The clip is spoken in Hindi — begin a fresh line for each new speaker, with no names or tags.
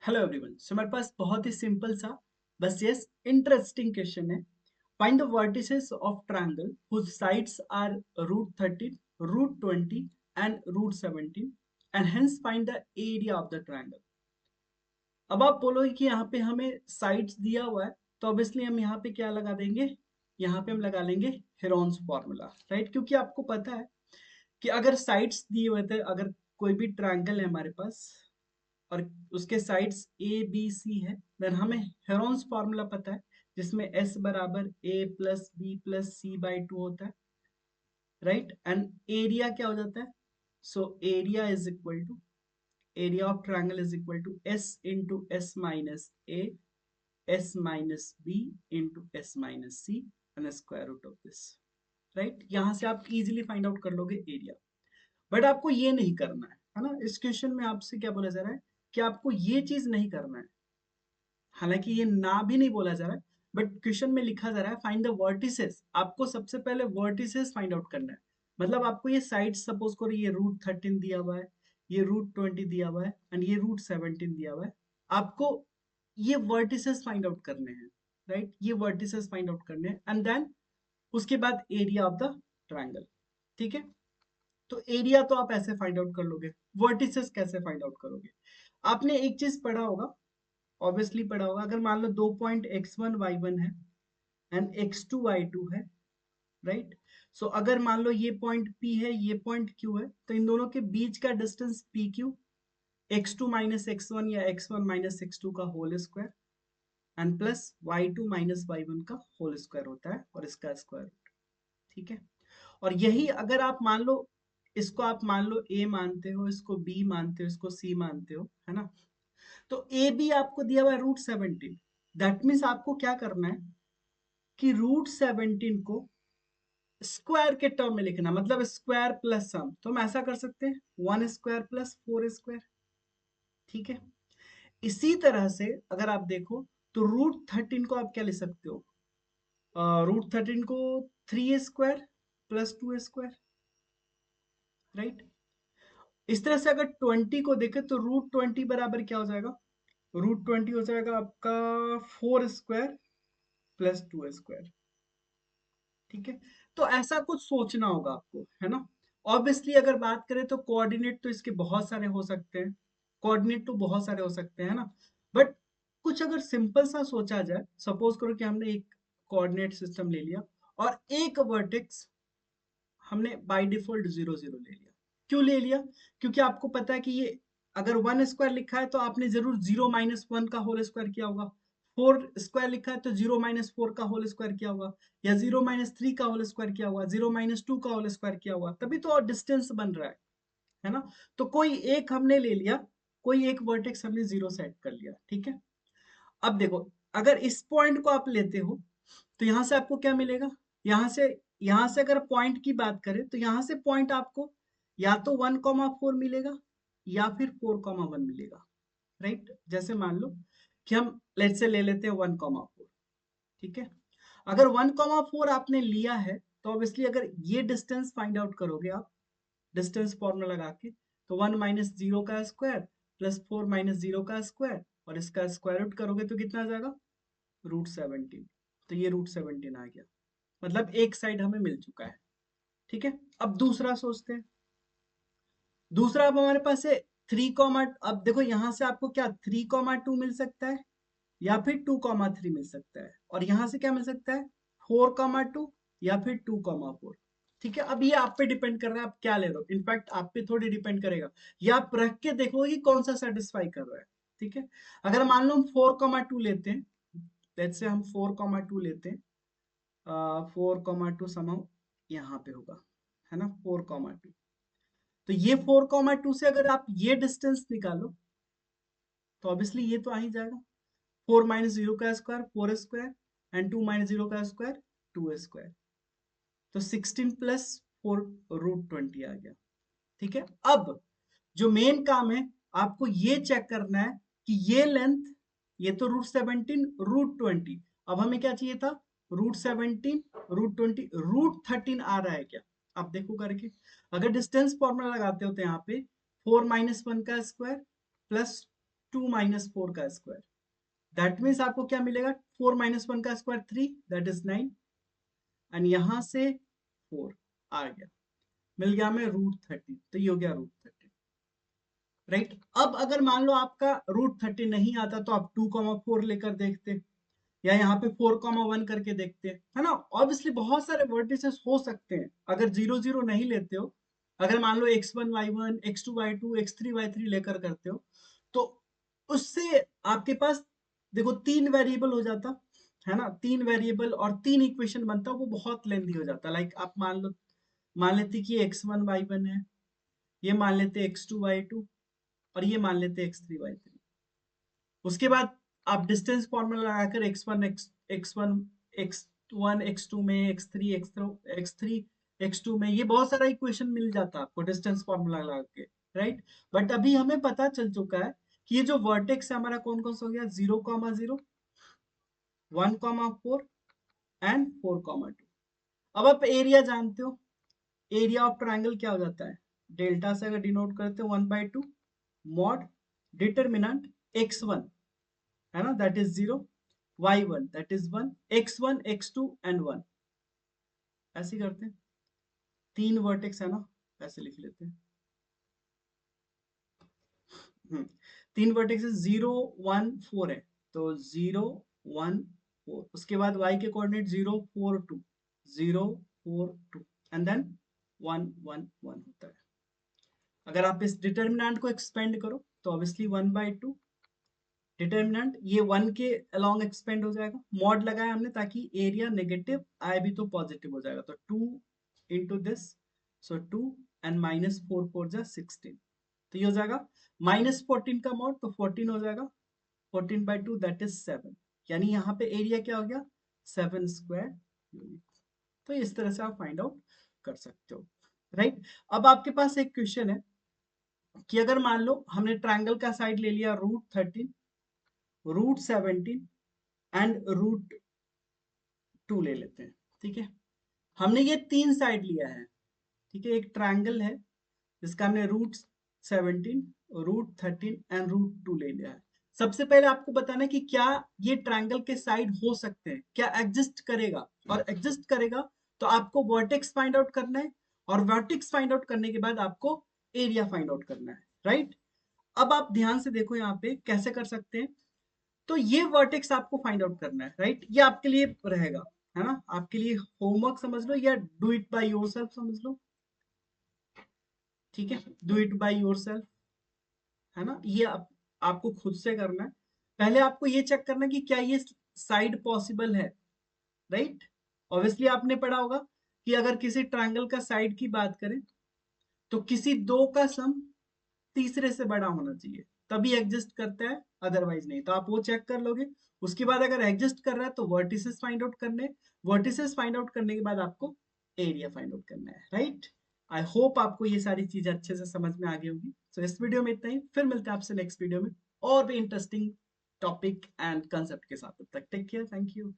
Hello everyone. सो हमारे पास बहुत ही सिंपल सा बस यस इंटरेस्टिंग क्वेश्चन है। Find the vertices of triangle whose sides are √13, √20 and √17 and hence find the area of the triangle. अब आप बोलोगे कि यहाँ पे हमें साइड्स दिया हुआ है, तो ऑब्वियसली हम यहाँ पे क्या लगा देंगे, यहाँ पे हम लगा लेंगे हेरोन्स फॉर्मूला, राइट। क्योंकि आपको पता है कि अगर साइड्स दिए हुए थे, अगर कोई भी ट्रायंगल है हमारे पास और उसके साइड्स ए बी सी है, देन हमें हेरोन्स फॉर्मूला पता है जिसमें एस बराबर A plus B plus C by two होता है, राइट। एंड एरिया क्या हो जाता है, so area is equal to area of triangle is equal to S into S minus A S minus B into S minus C and square root of this, right. यहां से आप इजीली फाइंड आउट कर लोगे एरिया। बट आपको ये नहीं करना है ना। इस क्वेश्चन में आपसे क्या बोला जा रहा है कि आपको ये चीज नहीं करना है। हालांकि ये ना भी नहीं बोला जा रहा है, बट क्वेश्चन में लिखा जा रहा है फाइंड द वर्टिसेस। आपको सबसे पहले वर्टिसेस फाइंड आउट करना है। मतलब आपको ये साइड सपोज करो ये √13 दिया हुआ है, ये √20 दिया हुआ है एंड ये √17 दिया हुआ है। आपको ये वर्टिसेस फाइंड आउट करने हैं, राइट। ये वर्टिसेस फाइंड आउट करने हैं एंड देन उसके बाद एरिया ऑफ द ट्रायंगल, ठीक है। तो एरिया तो आप ऐसे फाइंड आउट कर लोगे, वर्टिसेस कैसे फाइंड आउट करोगे। आपने एक चीज पढ़ा होगा, ऑब्वियसली पढ़ा होगा, अगर मान लो 2 पॉइंट x1 y1 है एंड x2 y2 है, राइट। सो अगर मान लो ये पॉइंट P है, ये पॉइंट Q है, तो इन दोनों के बीच का distance PQ x2 minus x1 या x1 माइनस x2 का whole square and plus y2 minus y1 का होल स्क्वायर होता है और इसका स्क्वायर रूट, ठीक है। और यही अगर आप मान लो, इसको आप मान लो A मानते हो, इसको B मानते हो, इसको C मानते हो, है ना। तो ए बी आपको दिया हुआ है √17। दैट मीन्स आपको क्या करना है कि √17 को स्क्वायर के टर्म में लिखना, मतलब स्क्वायर प्लस सम। तो हम ऐसा कर सकते हैं 1 स्क्वायर प्लस 4 स्क्वायर, ठीक है। इसी तरह से अगर आप देखो तो √13 को आप क्या लिख सकते हो, √13 को 3 स्क्वायर प्लस 2 स्क्वायर, राइट। इस तरह से अगर 20 को देखें तो √20 बराबर क्या हो जाएगा, √20 हो जाएगा आपका 4 स्क्वायर प्लस 2 स्क्वायर, ठीक है। तो ऐसा कुछ सोचना होगा आपको, है ना। ऑब्वियसली अगर बात करें तो कोऑर्डिनेट तो इसके बहुत सारे हो सकते हैं, कोऑर्डिनेट तो बहुत सारे हो सकते हैं ना। बट कुछ अगर सिंपल सा सोचा जाए, सपोज करो कि हमने एक कोऑर्डिनेट सिस्टम ले लिया और एक वर्टेक्स हमने बाय डिफॉल्ट 0 0 ले लिया। क्यों ले लिया, क्योंकि आपको पता है कि ये अगर 1 स्क्वायर लिखा है तो आपने जरूर 0 - 1 का होल स्क्वायर किया होगा। 4 स्क्वायर लिखा है तो 0 - 4 का होल स्क्वायर किया होगा, या 0 - 3 का होल स्क्वायर किया होगा, 0 - 2 का होल स्क्वायर किया होगा, तभी तो और डिस्टेंस बन रहा है ना। तो कोई एक हमने ले लिया, कोई एक वर्टेक्स हमने 0 सेट कर लिया, ठीक है। अब देखो, अगर इस पॉइंट को आप लेते हो तो यहां से आपको क्या मिलेगा, यहां से अगर पॉइंट की बात करें तो यहां से पॉइंट आपको या तो 1,4 मिलेगा या फिर 4,1 मिलेगा, राइट। जैसे मान लो कि हम लेट से ले लेते हैं 1,4, ठीक है। अगर 1,4 आपने लिया है तो ऑब्वियसली अगर ये डिस्टेंस फाइंड आउट करोगे आप डिस्टेंस फॉर्मूला लगा के, तो 1 - 0 का स्क्वायर प्लस 4 - 0 का स्क्वायर और इसका स्क्वायर रूट करोगे तो कितना आ जाएगा, √17। तो ये √17 आ गया, मतलब एक साइड हमें मिल चुका है, ठीक है। अब दूसरा सोचते हैं। दूसरा अब हमारे पास है 3, अब देखो यहां से आपको क्या 3,2 मिल सकता है या फिर 2,3 मिल सकता है, और यहां से क्या मिल सकता है 4,2 या फिर 2,4, ठीक है। अब ये आप पे डिपेंड कर रहा है आप क्या ले रहे हो, इनफैक्ट आप पे थोड़ी डिपेंड करेगा, ये आप रख के देखोगे कि कौन सा सेटिस्फाई कर रहा है, ठीक है। अगर मान लो हम 4,2 लेते हैं, लेट्स से हम 4,2 लेते हैं, 4,2 समाउ यहाँ पे होगा, है ना, 4,2। तो ये 4,2 से अगर आप ये डिस्टेंस निकालो तो ऑब्वियसली ये तो आ ही जाएगा, 4 - 0 का स्क्वायर 4 स्क्वायर एंड 2 - 0 का स्क्वायर 2 स्क्वायर, तो 16 प्लस 4 √20 आ गया, ठीक है। अब जो मेन काम है, आपको ये चेक करना है कि ये लेंथ, ये तो √17 √20, अब हमें क्या चाहिए था √17 √20 √13 आ रहा है क्या, आप देखो करके। अगर डिस्टेंस फॉर्मूला लगाते हो तो यहाँ पे 4 - 1 का स्क्वायर प्लस 2 माइनस 4 का स्क्वायर। दैट मीन्स आपको क्या मिलेगा, 4 माइनस 1 का स्क्वायर 3, दैट इज 9, एंड यहां से 4 आ गया, मिल गया हमें √30, तो ये हो गया √30, राइट। अब अगर मान लो आपका √30 नहीं आता तो आप 2,4 लेकर देखते, या यहाँ पे 4,1 करके देखते हैं, है ना। ऑब्वियसली बहुत सारे वर्टिसेस हो सकते हैं, अगर 0 0 नहीं लेते हो, अगर मान लो x1 y1 x2 y2 x3 y3 लेकर करते हो, तो उससे आपके पास देखो 3 वेरिएबल हो जाता है ना, 3 वेरिएबल और 3 इक्वेशन बनता, वो बहुत लेंदी हो जाता। लाइक आप मान लेते कि x1 y1 है, ये मान लेते x2 y2, और ये मान लेते x3 y3। उसके बाद आप डिस्टेंस फॉर्मूला लगाकर x1 x2 में x3 x2 में ये बहुत सारा इक्वेशन मिल जाता है आपको डिस्टेंस फॉर्मूला लगा के, राइट। बट अभी हमें पता चल चुका है कि ये जो वर्टेक्स है हमारा कौन कौन सा हो गया, 0,0 1,4 एंड 4,2। अब आप एरिया जानते हो, एरिया ऑफ ट्राइंगल क्या हो जाता है, डेल्टा से अगर डिनोट करते हो 1/2 मॉड डिटरमिनेंट x1, है ना, that is 0, y1 that is 1, x1 x2 and 1, ऐसे करते हैं। 3 वर्टेक्स है ना, ऐसे लिख लेते हैं। 3 वर्टेक्स 0 1 4 है, तो 0 1 4, उसके बाद y के कोऑर्डिनेट 0 4 2 0 4 2 एंड देन 1 1 1 होता है। अगर आप इस डिटर्मिनेंट को एक्सपेंड करो तो ऑब्वियसली 1/2 डिटर्मिनेंट ये 1 के अलोंग एक्सपेंड हो जाएगा, मॉड लगाया हमने ताकि एरिया नेगेटिव आए भी तो पॉजिटिव हो जाएगा, तो 2 into this, so 2 and minus 4 4 जा 16, तो ये हो जाएगा -14 का मॉड, तो 14 हो जाएगा, 14/2 दैट इज 7, यानी यहाँ पे एरिया क्या हो गया, 7 स्क्वायर यूनिट। तो इस तरह से आप फाइंड आउट कर सकते हो, राइट। अब आपके पास एक क्वेश्चन है कि अगर मान लो हमने ट्रायंगल का साइड ले लिया √13 √17 एंड √2 ले लेते हैं, ठीक है। हमने ये 3 साइड लिया है, ठीक है, एक ट्रायंगल है जिसका हमने √17 √13 एंड √2 ले लिया है। सबसे पहले आपको बताना है कि क्या ये ट्रायंगल के साइड हो सकते हैं, क्या एग्जिस्ट करेगा, और एग्जिस्ट करेगा तो आपको वर्टेक्स फाइंड आउट करना है, और वर्टेक्स फाइंड आउट करने के बाद आपको एरिया फाइंड आउट करना है, राइट। अब आप ध्यान से देखो यहाँ पे कैसे कर सकते हैं, तो ये वर्टेक्स आपको फाइंड आउट करना है, राइट। ये आपके लिए रहेगा, है ना, आपके लिए होमवर्क समझ लो या डू इट बाय योरसेल्फ समझ लो, ठीक है, डू इट बाय योरसेल्फ, है ना। ये आपको खुद से करना है। पहले आपको ये चेक करना है कि क्या ये साइड पॉसिबल है, राइट। ऑब्वियसली आपने पढ़ा होगा कि अगर किसी ट्रायंगल का साइड की बात करें तो किसी दो का सम तीसरे से बड़ा होना चाहिए, तभी एग्जिस्ट करता है, अदरवाइज नहीं। तो आप वो चेक कर लोगे। उसके बाद अगर एग्जिस्ट कर रहा है तो वर्टिसेस फाइंड आउट करने, वर्टिसेस फाइंड आउट करने के बाद आपको एरिया फाइंड आउट करना है, राइट। आई होप आपको ये सारी चीजें अच्छे से समझ में आ गई होगी। सो इस वीडियो में इतना ही, फिर मिलते हैं आपसे नेक्स्ट वीडियो में और भी इंटरेस्टिंग टॉपिक एंड कंसेप्ट के साथ। तब तक टेक केयर, थैंक यू।